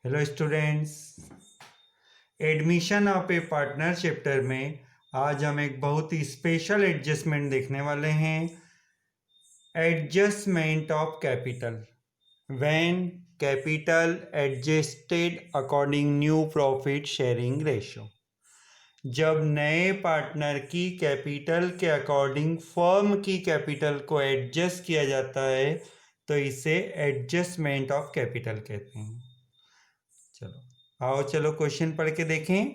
Hello students, admission of A partner chapter में आज हम एक बहुत ही स्पेशल एडजस्टमेंट देखने वाले हैं। Adjustment of capital when capital adjusted according new profit sharing ratio. जब नए पार्टनर की कैपिटल के अकॉर्डिंग फर्म की कैपिटल को एडजस्ट किया जाता है तो इसे एडजस्टमेंट ऑफ कैपिटल कहते हैं। चलो क्वेश्चन पढ़ के देखें।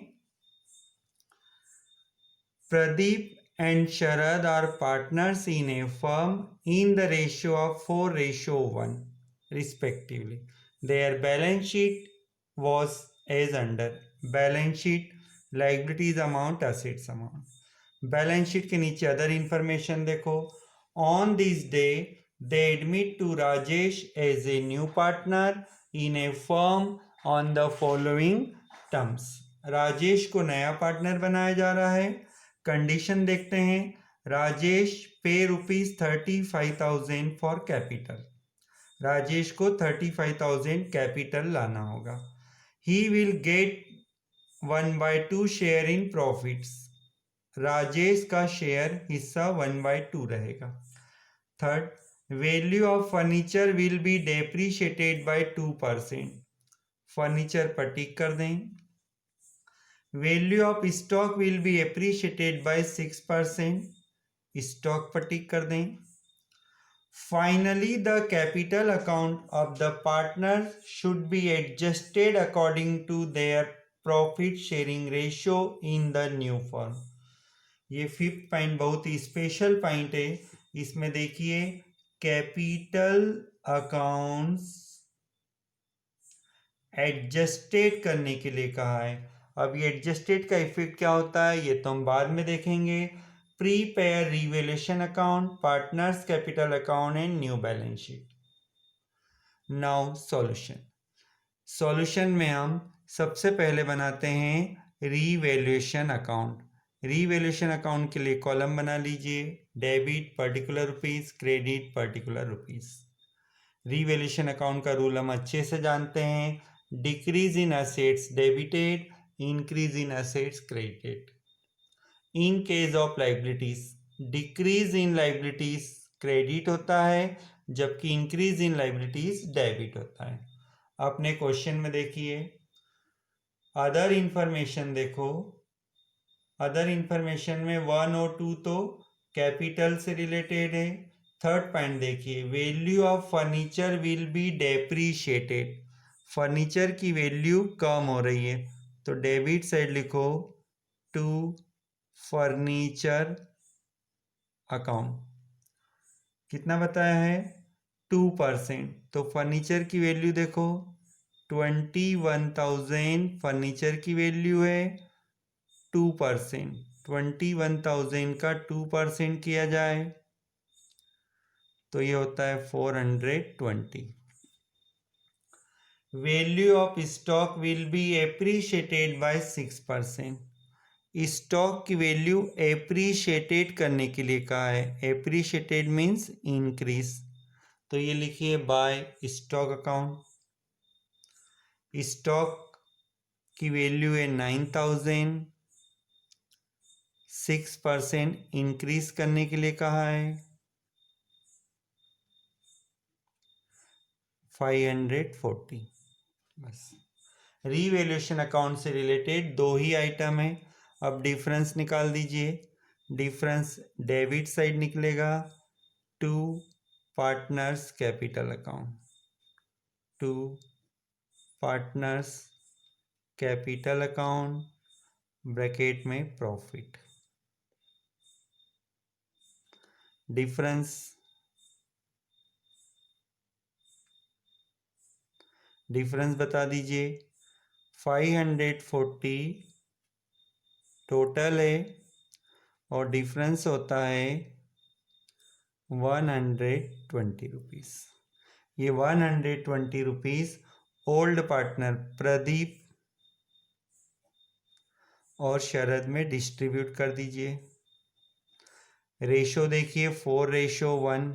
Pradeep and Sharad are partners in a firm in the ratio of 4:1 respectively. Their balance sheet was as under. Balance sheet, liabilities amount, assets amount. Balance sheet के नीचे other information देखो। On this day they admit to Rajesh as a new partner in a firm on the following terms. Rajesh को नया partner बनाया जा रहा है। Condition देखते हैं। Rajesh pay ₹35,000 for capital. Rajesh को 35,000 कैपिटल लाना होगा। He will get 1/2 share in profits. Rajesh का शेयर हिस्सा 1/2 रहेगा। Third, value of furniture will be depreciated by 2%। Furniture पर टिक कर दें। Value of stock will be appreciated by 6%। Stock पर टिक कर दें। Finally the capital account of the partner should be adjusted according to their profit sharing ratio in the new firm. ये fifth point बहुत ही special point है। इसमें देखिए capital accounts adjusted करने के लिए कहा है। अब ये एडजस्टेड का इफेक्ट क्या होता है ये तो हम बाद में देखेंगे। Prepare revaluation account, partners capital account and new balance sheet. Now solution में हम सबसे पहले बनाते हैं रिवैल्यूएशन अकाउंट। रिवैल्यूएशन अकाउंट के लिए कॉलम बना लीजिए। Debit particular rupees, credit particular rupees. Revaluation account का रूल हम अच्छे से जानते हैं। Decrease in assets debited, increase in assets credited. In case of liabilities, decrease in liabilities credit होता है जबकि इंक्रीज इन लाइबिलिटीज डेबिट होता है। अपने क्वेश्चन में देखिए अदर इंफॉर्मेशन देखो। अदर इंफॉर्मेशन में 1 और 2 तो कैपिटल से रिलेटेड है। थर्ड पॉइंट देखिए, value of furniture will be depreciated. Furniture की वैल्यू कम हो रही है तो डेबिट साइड लिखो टू फर्नीचर अकाउंट। कितना बताया है 2%। तो फर्नीचर की वैल्यू देखो 21,000 फर्नीचर की वैल्यू है। 2%, 21,000 का 2% किया जाए तो ये होता है 420। Value of stock will be appreciated by 6%। Stock की वैल्यू एप्रीशिएटेड करने के लिए कहा है। एप्रीशिएटेड मीन्स इंक्रीज, तो ये लिखिए बाय स्टॉक अकाउंट। स्टॉक की वैल्यू है 9,000, 6% इंक्रीज करने के लिए कहा है 540। बस रीवैल्यूएशन अकाउंट से रिलेटेड दो ही आइटम है। अब डिफरेंस निकाल दीजिए। डिफरेंस डेबिट साइड निकलेगा to partners capital account, to partners capital account bracket में प्रॉफिट। डिफरेंस बता दीजिए। 540 टोटल है और डिफरेंस होता है 120 रुपीज़। ये 120 रुपीज़ ओल्ड पार्टनर प्रदीप और शरद में डिस्ट्रीब्यूट कर दीजिए। रेशो देखिए 4:1,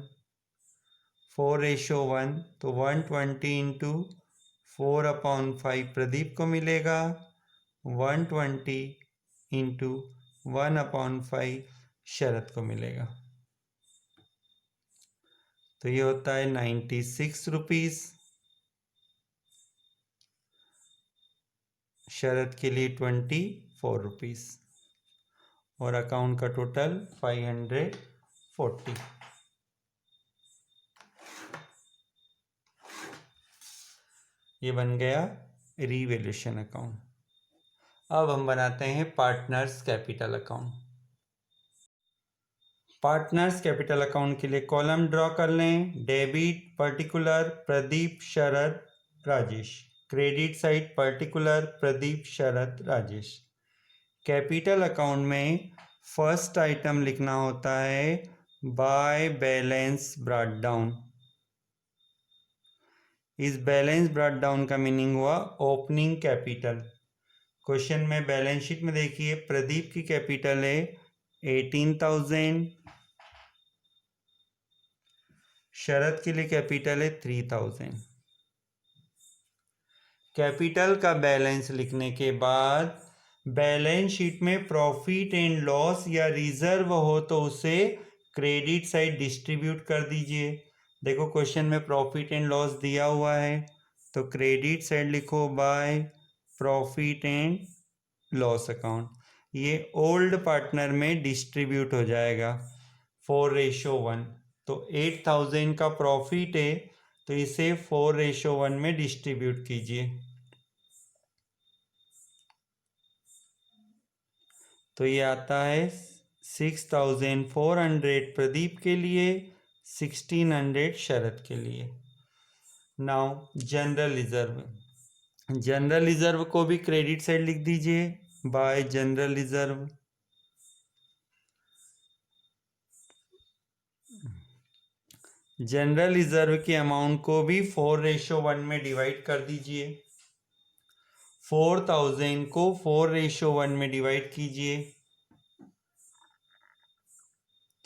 4:1 तो 120 इंटू 4/5 प्रदीप को मिलेगा, 120 इंटू 1/5 शरद को मिलेगा। तो ये होता है 96 रुपीज़। शरद के लिए 24 रुपीज़ और अकाउंट का टोटल 540। ये बन गया रीवैल्यूएशन अकाउंट। अब हम बनाते हैं partners capital account. Partners capital account के लिए कॉलम ड्रॉ कर लें। Debit particular Pradeep Sharad Rajesh, credit side particular Pradeep Sharad Rajesh. Capital account में फर्स्ट आइटम लिखना होता है बाय बैलेंस ब्रॉट डाउन। इस बैलेंस ब्रॉट डाउन का मीनिंग हुआ ओपनिंग कैपिटल। क्वेश्चन में बैलेंस शीट में देखिए प्रदीप की कैपिटल है 18,000, शरद के लिए कैपिटल है 3,000। कैपिटल का बैलेंस लिखने के बाद बैलेंस शीट में प्रॉफिट एंड लॉस या रिजर्व हो तो उसे क्रेडिट साइड डिस्ट्रीब्यूट कर दीजिए। देखो क्वेश्चन में प्रॉफिट एंड लॉस दिया हुआ है तो क्रेडिट साइड लिखो by profit and loss account. ये ओल्ड पार्टनर में डिस्ट्रीब्यूट हो जाएगा 4:1। तो 8,000 का प्रॉफिट है तो इसे 4:1 में डिस्ट्रीब्यूट कीजिए। तो ये आता है 6,400 प्रदीप के लिए, 1,600 शरद के लिए। Now general reserve. General reserve को भी क्रेडिट साइड लिख दीजिए bye general reserve. General reserve के अमाउंट को भी 4:1 में डिवाइड कर दीजिए। 4,000 को 4:1 में डिवाइड कीजिए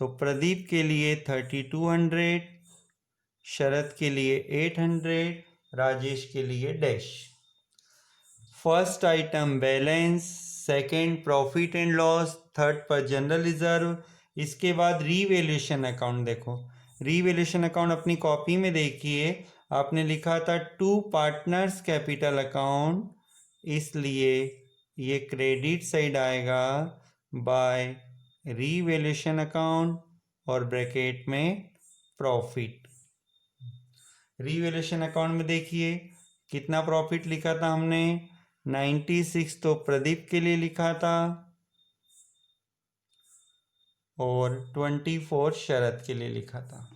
तो प्रदीप के लिए 3,200, शरद के लिए 800, राजेश के लिए dash. First item balance, second profit and loss, third पर जनरल रिजर्व। इसके बाद रीवैल्यूएशन अकाउंट। देखो रीवैल्यूएशन अकाउंट अपनी कॉपी में देखिए, आपने लिखा था टू पार्टनर्स कैपिटल अकाउंट, इसलिए ये क्रेडिट साइड आएगा बाय रीवैल्यूएशन अकाउंट और ब्रैकेट में प्रॉफिट। रीवैल्यूएशन अकाउंट में देखिए कितना प्रॉफिट लिखा था हमने, 96 तो प्रदीप के लिए लिखा था और 24 शरद के लिए लिखा था।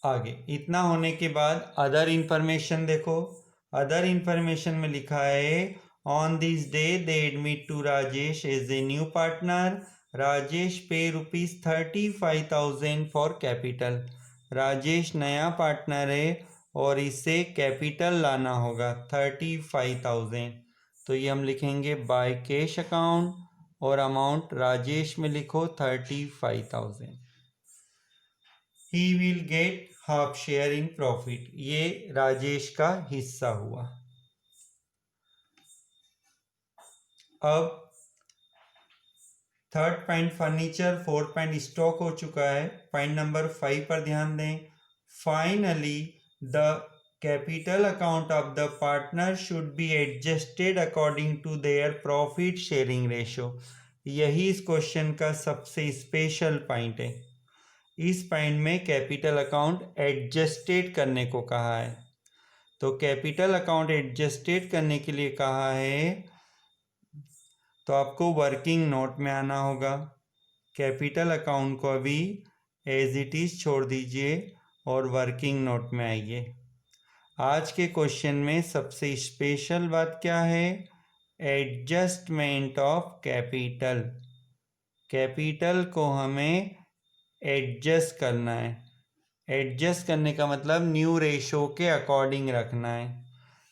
आगे इतना होने के बाद अदर इंफॉर्मेशन देखो। अदर इंफॉर्मेशन में लिखा है on this day they admit to Rajesh as a new partner. Rajesh pay ₹35,000 for capital. Rajesh नया पार्टनर है और इसे कैपिटल लाना होगा 35,000। तो ये हम लिखेंगे बाय कैश अकाउंट और अमाउंट राजेश में लिखो 35,000। He will get half share in profit, ये राजेश का हिस्सा हुआ। अब third point furniture, fourth point stock हो चुका है। पॉइंट नंबर 5 पर ध्यान दें। Finally the capital account of the partner should be adjusted according to their profit sharing ratio. यही इस क्वेश्चन का सबसे स्पेशल पॉइंट है। इस पॉइंट में कैपिटल अकाउंट एडजस्टेड करने को कहा है। तो कैपिटल अकाउंट एडजस्टेड करने के लिए कहा है तो आपको वर्किंग नोट में आना होगा। कैपिटल अकाउंट को अभी एज इट इज छोड़ दीजिए और वर्किंग नोट में आइए। आज के क्वेश्चन में सबसे स्पेशल बात क्या है, एडजस्टमेंट ऑफ कैपिटल। कैपिटल को हमें एडजस्ट करना है। एडजस्ट करने का मतलब न्यू रेशो के अकॉर्डिंग रखना है।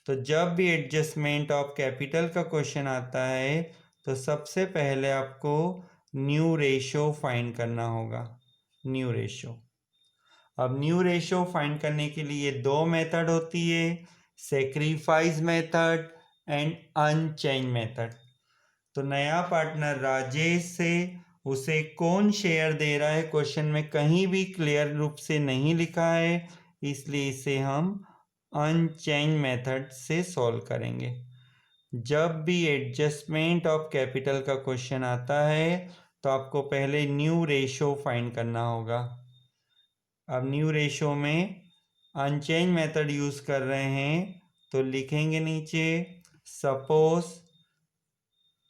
तो जब भी एडजस्टमेंट ऑफ कैपिटल का क्वेश्चन आता है तो सबसे पहले आपको न्यू रेशो फाइंड करना होगा। New ratio. अब न्यू रेशो फाइंड करने के लिए दो मेथड होती है, sacrifice method and unchange method. तो नया पार्टनर राजेश से उसे कौन शेयर दे रहा है, क्वेश्चन में कहीं भी क्लियर रूप से नहीं लिखा है, इसलिए इसे हम अनचेंज मेथड से सॉल्व करेंगे। जब भी एडजस्टमेंट ऑफ कैपिटल का क्वेश्चन आता है तो आपको पहले न्यू रेशो फाइंड करना होगा। अब न्यू रेशो में अनचेंज मेथड यूज कर रहे हैं तो लिखेंगे नीचे suppose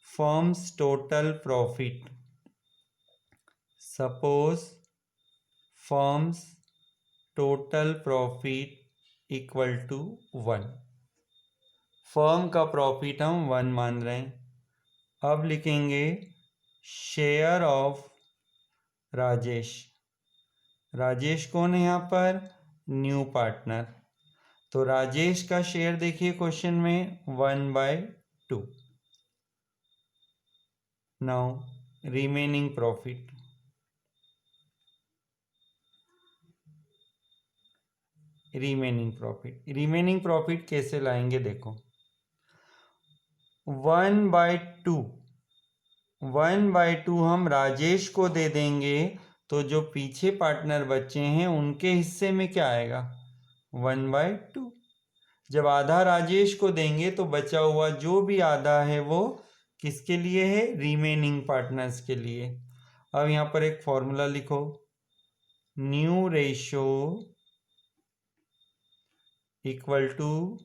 firm's total profit, suppose firm's total profit equal to 1। Firm का प्रॉफिट हम 1 मान रहे हैं। अब लिखेंगे शेयर ऑफ राजेश, राजेश कौन है यहाँ पर, न्यू पार्टनर, तो राजेश का शेयर देखिए क्वेश्चन में 1/2। Now remaining profit, remaining profit कैसे लाएंगे, देखो 1/2, 1/2 हम राजेश को दे देंगे तो जो पीछे पार्टनर बचे हैं उनके हिस्से में क्या आएगा, 1/2। जब आधा राजेश को देंगे तो बचा हुआ जो भी आधा है वो किसके लिए है, रिमेनिंग पार्टनर्स के लिए। अब यहाँ पर एक फॉर्मूला लिखो, new ratio equal to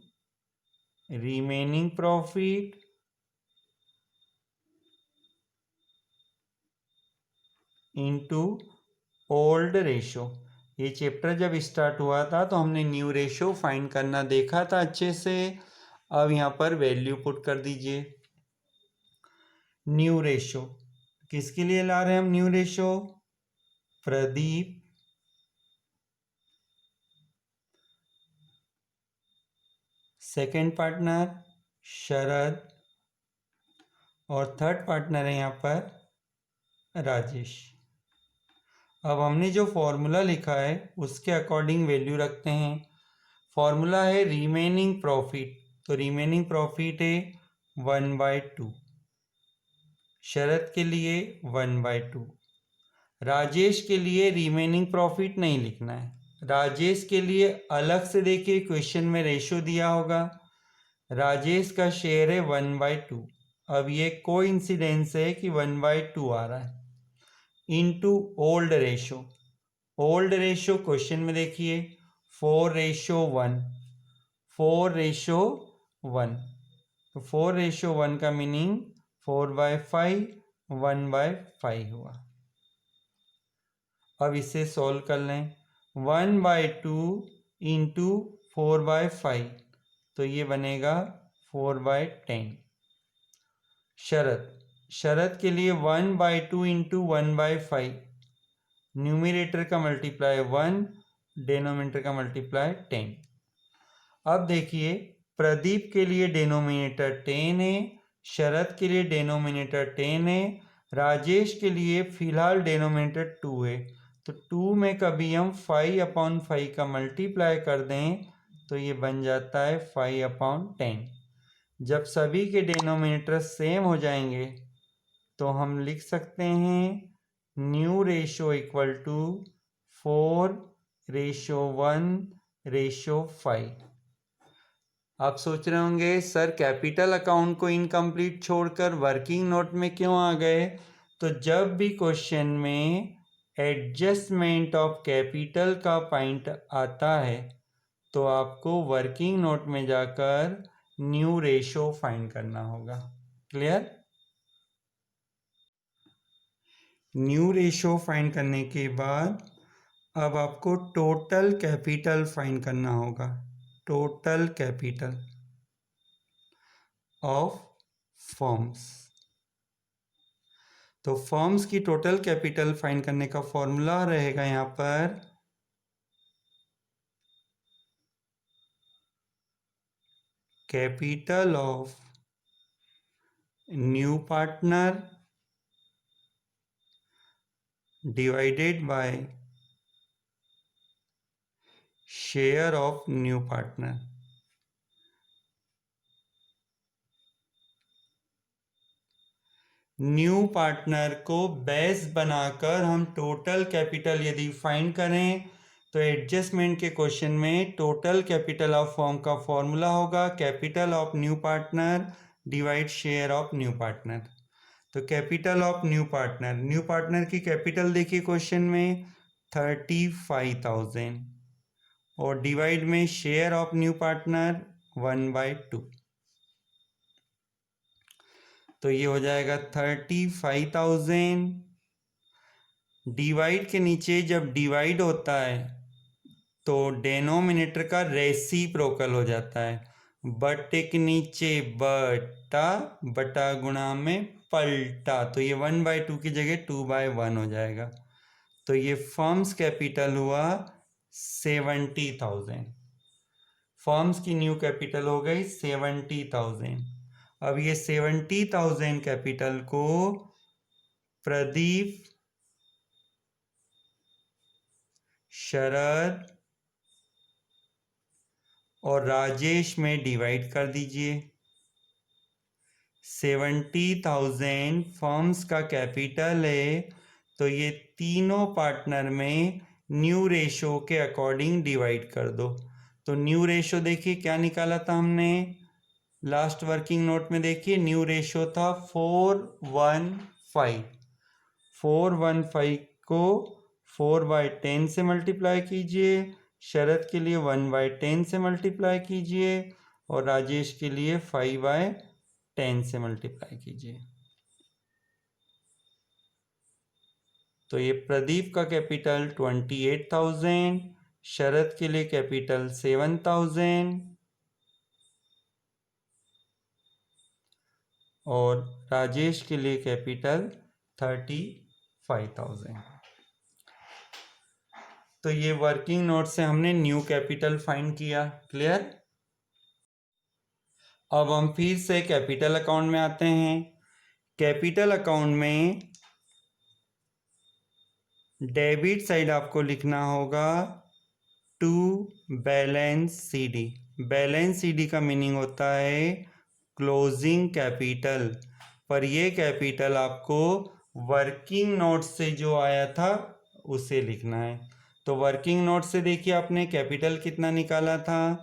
remaining profit into old ratio. ये चैप्टर जब स्टार्ट हुआ था तो हमने न्यू रेशो फाइंड करना देखा था अच्छे से। अब यहाँ पर वैल्यू पुट कर दीजिए। न्यू रेशो किसके लिए ला रहे हैं हम new ratio, Pradeep second partner Sharad और थर्ड पार्टनर है यहाँ पर राजेश। अब हमने जो फॉर्मूला लिखा है उसके अकॉर्डिंग वैल्यू रखते हैं। फॉर्मूला है रिमेनिंग प्रॉफिट, तो रिमेनिंग प्रॉफिट है 1/2, शरद के लिए 1/2, राजेश के लिए रिमेनिंग प्रॉफिट नहीं लिखना है। राजेश के लिए अलग से देखिए क्वेश्चन में रेशो दिया होगा, राजेश का शेयर है 1/2। अब ये कोइंसिडेंस है कि 1/2 आ रहा है, into old ratio. Old ratio question में देखिए 4:1, 4:1, तो 4:1 का मीनिंग 4/5, 1/5 हुआ। अब इसे सॉल्व कर लें, 1/2 इंटू 4/5, तो ये बनेगा 4/10। शरद के लिए 1/2 इंटू 1/5, न्यूमिनेटर का मल्टीप्लाई 1, डेनोमिनेटर का मल्टीप्लाई 10। अब देखिए प्रदीप के लिए डेनोमिनेटर 10 है, शरद के लिए डेनोमिनेटर 10 है, राजेश के लिए फिलहाल डेनोमिनेटर 2 है। तो 2 में कभी हम 5/5 का मल्टीप्लाई कर दें तो ये बन जाता है 5/10। जब सभी के डेनोमिनेटर सेम हो जाएंगे तो हम लिख सकते हैं न्यू रेशो इक्वल टू 4:1:5। आप सोच रहे होंगे सर कैपिटल अकाउंट को इनकम्प्लीट छोड़कर वर्किंग नोट में क्यों आ गए, तो जब भी क्वेश्चन में एडजस्टमेंट ऑफ कैपिटल का पॉइंट आता है तो आपको वर्किंग नोट में जाकर न्यू रेशो फाइंड करना होगा। क्लियर। न्यू रेशो फाइंड करने के बाद अब आपको टोटल कैपिटल फाइंड करना होगा, टोटल कैपिटल ऑफ फर्म्स। तो फर्म्स की टोटल कैपिटल फाइंड करने का फॉर्मूला रहेगा यहाँ पर capital of new partner divided by share of new partner. New partner को बेस बनाकर हम टोटल कैपिटल यदि फाइंड करें तो एडजस्टमेंट के क्वेश्चन में टोटल कैपिटल ऑफ फर्म का फॉर्मूला होगा capital of new partner divide share of new partner. तो कैपिटल ऑफ न्यू पार्टनर की कैपिटल देखिए क्वेश्चन में 35,000 और डिवाइड में शेयर ऑफ न्यू पार्टनर 1/2। तो ये हो जाएगा 35,000 डिवाइड के नीचे जब डिवाइड होता है तो डेनोमिनेटर का रेसिप्रोकल हो जाता है। बटे के नीचे बटा बटा गुणा में पलटा तो ये 1/2 की जगह 2/1 हो जाएगा। तो ये फर्म्स कैपिटल हुआ 70,000। फर्म्स की न्यू कैपिटल हो गई 70,000। अब ये 70,000 कैपिटल को प्रदीप, शरद और राजेश में डिवाइड कर दीजिए। 70,000 फर्म्स का कैपिटल है तो ये तीनों पार्टनर में न्यू रेशो के अकॉर्डिंग डिवाइड कर दो। तो न्यू रेशो देखिए क्या निकाला था हमने लास्ट वर्किंग नोट में, देखिए न्यू रेशो था 4:1:5। 4:1:5 को 4/10 से मल्टीप्लाई कीजिए, शरद के लिए 1/10 से मल्टीप्लाई कीजिए और राजेश के लिए 5/10 से मल्टीप्लाई कीजिए। तो ये प्रदीप का कैपिटल 28,000, शरद के लिए कैपिटल 7,000 और राजेश के लिए कैपिटल 35,000। तो ये वर्किंग नोट से हमने न्यू कैपिटल फाइंड किया। क्लियर। अब हम फिर से कैपिटल अकाउंट में आते हैं। कैपिटल अकाउंट में डेबिट साइड आपको लिखना होगा to balance c d. Balance c d का मीनिंग होता है क्लोजिंग कैपिटल, पर ये कैपिटल आपको वर्किंग नोट से जो आया था उसे लिखना है। तो वर्किंग नोट से देखिए आपने कैपिटल कितना निकाला था।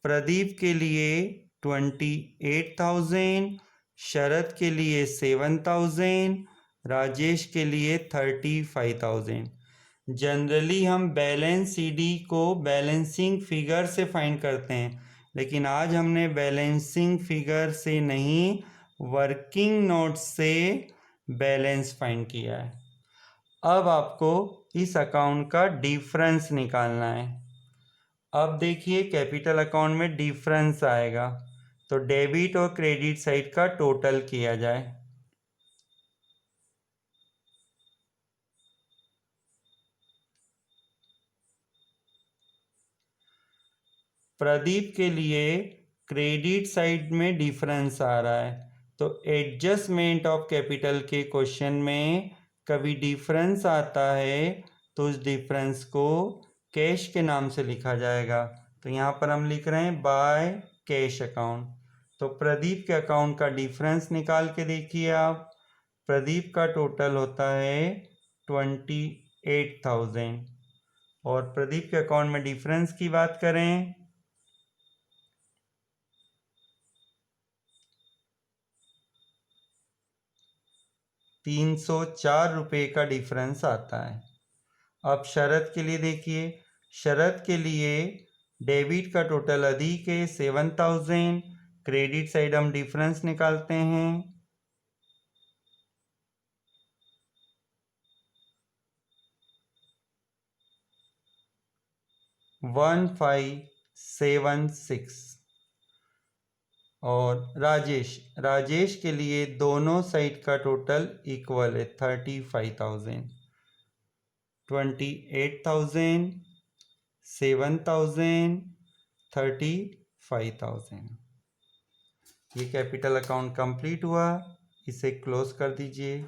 प्रदीप के लिए 28,000, शरद के लिए 7,000, राजेश के लिए 35,000। जनरली हम बैलेंस सीडी को बैलेंसिंग फिगर से फाइंड करते हैं, लेकिन आज हमने बैलेंसिंग फिगर से नहीं वर्किंग नोट से बैलेंस फाइंड किया है। अब आपको इस अकाउंट का डिफरेंस निकालना है। अब देखिए कैपिटल अकाउंट में डिफरेंस आएगा तो डेबिट और क्रेडिट साइड का टोटल किया जाए। प्रदीप के लिए क्रेडिट साइड में डिफरेंस आ रहा है तो एडजस्टमेंट ऑफ कैपिटल के क्वेश्चन में कभी डिफरेंस आता है तो उस डिफरेंस को कैश के नाम से लिखा जाएगा। तो यहाँ पर हम लिख रहे हैं बाय कैश अकाउंट। तो प्रदीप के अकाउंट का डिफरेंस निकाल के देखिए आप। प्रदीप का टोटल होता है 28,000 और प्रदीप के अकाउंट में डिफरेंस की बात करें 304 रुपये का डिफरेंस आता है। अब शरद के लिए देखिए, शरद के लिए डेबिट का टोटल अधिक है 7,000, क्रेडिट साइड हम डिफरेंस निकालते हैं 1576 और राजेश के लिए दोनों साइड का टोटल इक्वल है 35,000। 28,000, 7,000, 35,000। ये कैपिटल अकाउंट कंप्लीट हुआ, इसे क्लोज कर दीजिए।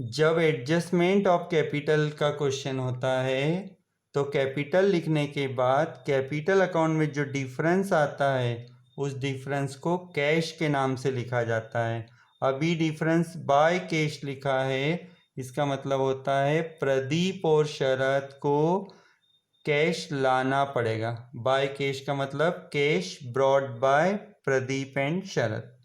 जब एडजस्टमेंट ऑफ कैपिटल का क्वेश्चन होता है तो कैपिटल लिखने के बाद कैपिटल अकाउंट में जो डिफरेंस आता है उस डिफरेंस को कैश के नाम से लिखा जाता है। अभी डिफरेंस बाय कैश लिखा है, इसका मतलब होता है प्रदीप और शरद को कैश लाना पड़ेगा। बाय कैश का मतलब cash brought by Pradeep and Sharad.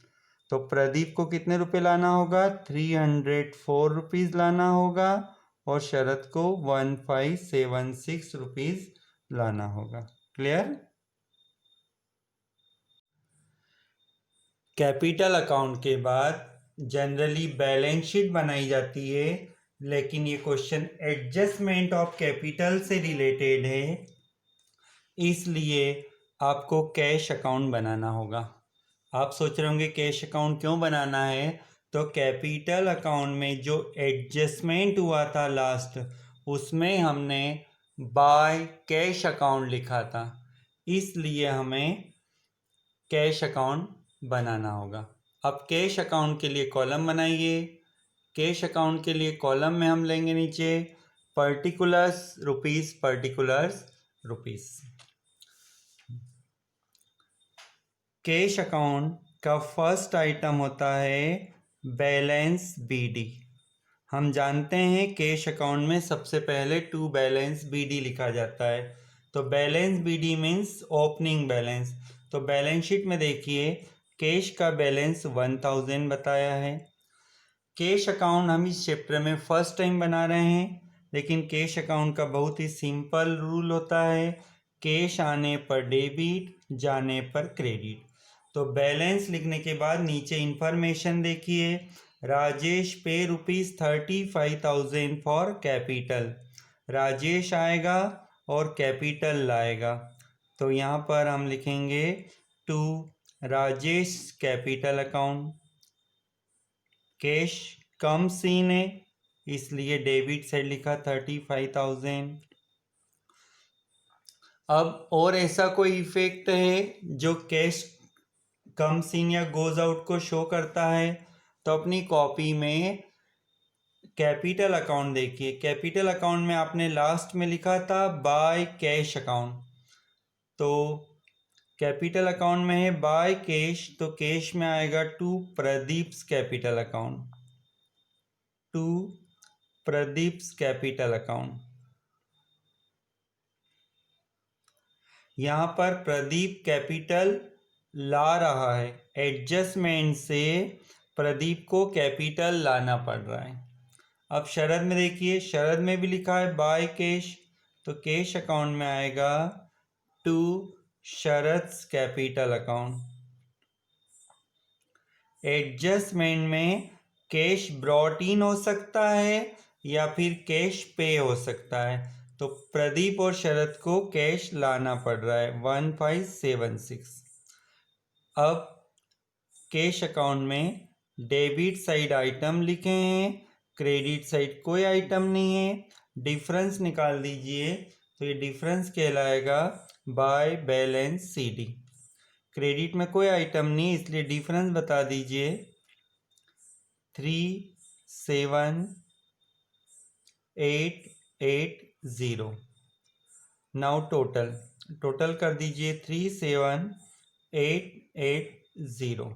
तो प्रदीप को कितने रुपए लाना होगा? 304 रुपीज़ लाना होगा और शरद को 1576 रुपीज़ लाना होगा। क्लियर? कैपिटल अकाउंट के बाद जनरली बैलेंस शीट बनाई जाती है, लेकिन ये क्वेश्चन एडजस्टमेंट ऑफ कैपिटल से रिलेटेड है, इसलिए आपको कैश अकाउंट बनाना होगा। आप सोच रहे होंगे कैश अकाउंट क्यों बनाना है? तो कैपिटल अकाउंट में जो एडजस्टमेंट हुआ था लास्ट, उसमें हमने बाय कैश अकाउंट लिखा था, इसलिए हमें कैश अकाउंट बनाना होगा। अब कैश अकाउंट के लिए कॉलम बनाइए। कैश अकाउंट के लिए कॉलम में हम लेंगे नीचे particulars rupees, particulars rupees. Cash account का फर्स्ट आइटम होता है बैलेंस बीडी। हम जानते हैं कैश अकाउंट में सबसे पहले टू बैलेंस बीडी लिखा जाता है। तो balance b d means opening balance. तो बैलेंस शीट में देखिए कैश का बैलेंस 1000 बताया है। कैश अकाउंट हम इस चैप्टर में फर्स्ट टाइम बना रहे हैं, लेकिन कैश अकाउंट का बहुत ही सिंपल रूल होता है, कैश आने पर डेबिट, जाने पर क्रेडिट। तो बैलेंस लिखने के बाद नीचे इंफॉर्मेशन देखिए, Rajesh pay ₹35,000 for capital. Rajesh आएगा और कैपिटल लाएगा, तो यहाँ पर हम लिखेंगे to Rajesh capital account. Cash कम सीन है, इसलिए डेबिट साइड लिखा 35,000। अब और ऐसा कोई इफेक्ट है जो कैश कम सीन या गोज आउट को शो करता है? तो अपनी कॉपी में कैपिटल अकाउंट देखिए। कैपिटल अकाउंट में आपने लास्ट में लिखा था बाय कैश अकाउंट, तो कैपिटल अकाउंट में है बाय कैश, तो कैश में आएगा to Pradeep's capital account, to Pradeep's capital account. यहाँ पर प्रदीप कैपिटल ला रहा है, एडजस्टमेंट से प्रदीप को कैपिटल लाना पड़ रहा है। अब शरद में देखिए, शरद में भी लिखा है बाय कैश, तो कैश अकाउंट में आएगा टू शरद्स कैपिटल अकाउंट। एडजस्टमेंट में कैश ब्रॉट इन हो सकता है या फिर कैश पे हो सकता है, तो प्रदीप और शरद को कैश लाना पड़ रहा है 1576। अब कैश अकाउंट में डेबिट साइड आइटम लिखे हैं, क्रेडिट साइड कोई आइटम नहीं है। डिफरेंस निकाल दीजिए, तो ये डिफरेंस कहलाएगा बाय बैलेंस सीडी। क्रेडिट में कोई आइटम नहीं, इसलिए डिफरेंस बता दीजिए 37,880। नाउ टोटल कर दीजिए 37,880।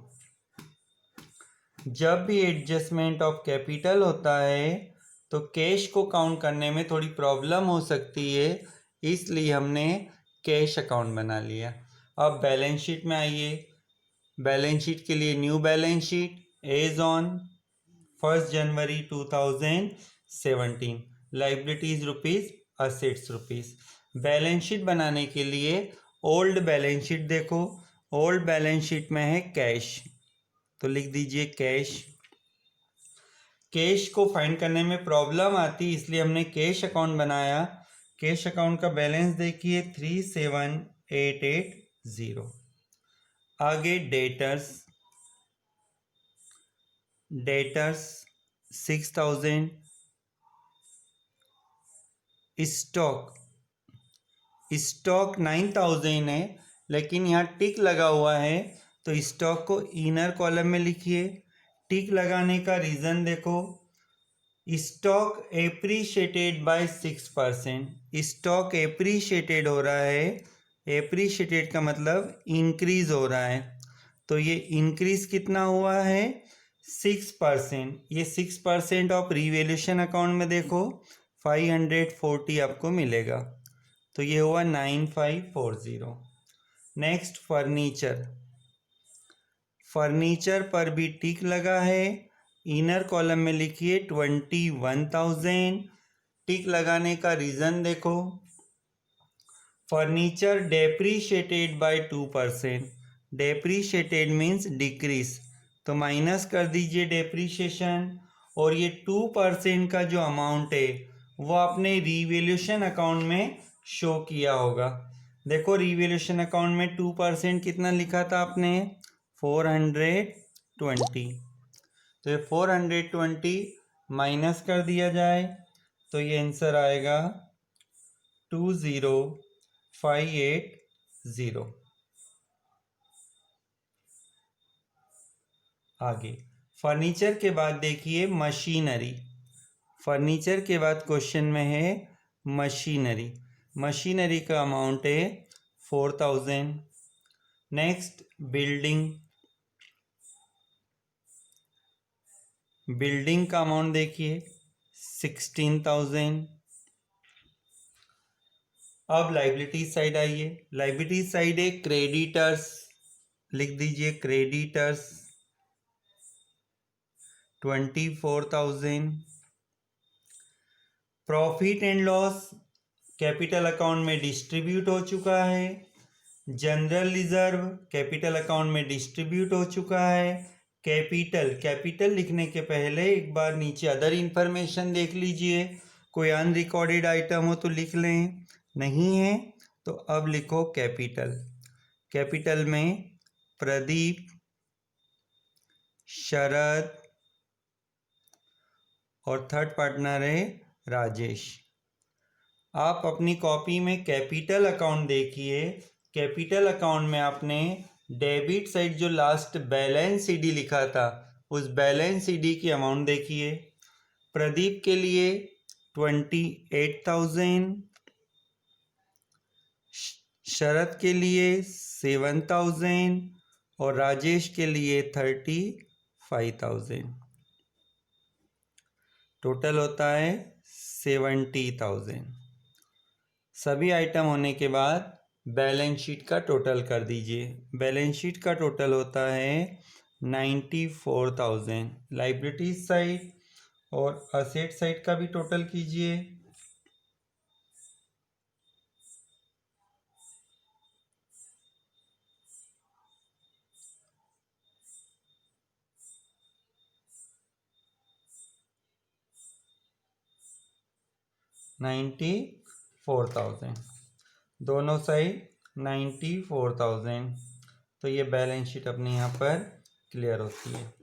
जब भी एडजस्टमेंट ऑफ कैपिटल होता है तो कैश को काउंट करने में थोड़ी प्रॉब्लम हो सकती है, इसलिए हमने कैश अकाउंट बना लिया। अब बैलेंस शीट में आइए। बैलेंस शीट के लिए new balance sheet as on 1 January 2017, liabilities rupees, assets rupees. Balance sheet बनाने के लिए ओल्ड बैलेंस शीट देखो, ओल्ड बैलेंस शीट में है कैश, तो लिख दीजिए कैश। कैश को फाइंड करने में प्रॉब्लम आती, इसलिए हमने कैश अकाउंट बनाया। कैश अकाउंट का बैलेंस देखिए 37,880। आगे डेटर्स, डेटर्स 6,000। स्टॉक, स्टॉक 9,000 है, लेकिन यहाँ टिक लगा हुआ है, तो स्टॉक को इनर कॉलम में लिखिए। टिक लगाने का रीज़न देखो, stock appreciated by 6%। Stock appreciated हो रहा है, एप्रिशिएटेड का मतलब इंक्रीज हो रहा है, तो ये इंक्रीज कितना हुआ है 6%। ये 6% ऑफ रिवैल्यूएशन अकाउंट में देखो 540 आपको मिलेगा, तो ये हुआ 9540। नेक्स्ट फर्नीचर, फर्नीचर पर भी टिक लगा है। इनर कॉलम में लिखिए 21,000। टिक लगाने का रीज़न देखो, फर्नीचर डेप्रीशिएटेड बाय 2%। डेप्रीशिएटेड मीन्स डिक्रीज, तो माइनस कर दीजिए डेप्रीशिएशन, और ये 2% का जो अमाउंट है वो आपने रिवैल्यूएशन अकाउंट में शो किया होगा। देखो रिवैल्यूएशन अकाउंट में 2% कितना लिखा था आपने 420, तो ये 420 माइनस कर दिया जाए तो ये आंसर आएगा 20580। आगे फर्नीचर के बाद देखिए मशीनरी। फर्नीचर के बाद क्वेश्चन में है मशीनरी। मशीनरी का अमाउंट है 4000। नेक्स्ट बिल्डिंग, बिल्डिंग का अमाउंट देखिए 16,000। अब लाइबिलिटी साइड आइए, लाइबिलिटी साइड है क्रेडिटर्स, लिख दीजिए creditors 24,000। Profit and loss capital account में डिस्ट्रीब्यूट हो चुका है। जनरल रिजर्व कैपिटल अकाउंट में डिस्ट्रीब्यूट हो चुका है। कैपिटल, कैपिटल लिखने के पहले एक बार नीचे अदर इंफॉर्मेशन देख लीजिए, कोई अनरिकॉर्डेड आइटम हो तो लिख लें, नहीं है तो अब लिखो कैपिटल। कैपिटल में प्रदीप, शरद और थर्ड पार्टनर है राजेश। आप अपनी कॉपी में कैपिटल अकाउंट देखिए, कैपिटल अकाउंट में आपने डेबिट साइड जो लास्ट बैलेंस सीडी लिखा था उस बैलेंस सीडी की अमाउंट देखिए। प्रदीप के लिए 28,000, शरद के लिए 7,000 और राजेश के लिए 35,000। टोटल होता है 70,000। सभी आइटम होने के बाद बैलेंस शीट का टोटल कर दीजिए। बैलेंस शीट का टोटल होता है 94,000। लाइबिलिटी साइड और असेट साइड का भी टोटल कीजिए। $94,000, दोनों साइड 94,000, तो ये बैलेंस शीट अपनी यहाँ पर क्लियर होती है।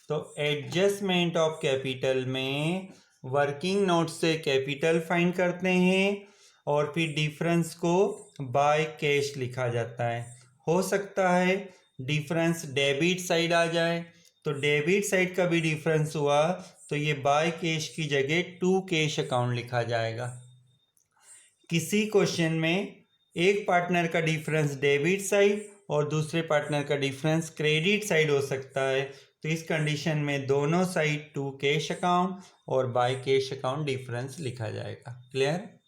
तो एडजस्टमेंट ऑफ कैपिटल में वर्किंग नोट से कैपिटल फाइंड करते हैं और फिर डिफरेंस को बाय कैश लिखा जाता है। हो सकता है डिफरेंस डेबिट साइड आ जाए, तो डेबिट साइड का भी डिफरेंस हुआ तो ये बाय कैश की जगह टू कैश अकाउंट लिखा जाएगा। किसी क्वेश्चन में एक पार्टनर का डिफरेंस डेबिट साइड और दूसरे पार्टनर का डिफरेंस क्रेडिट साइड हो सकता है, तो इस कंडीशन में दोनों साइड टू कैश अकाउंट और बाय कैश अकाउंट डिफरेंस लिखा जाएगा। क्लियर?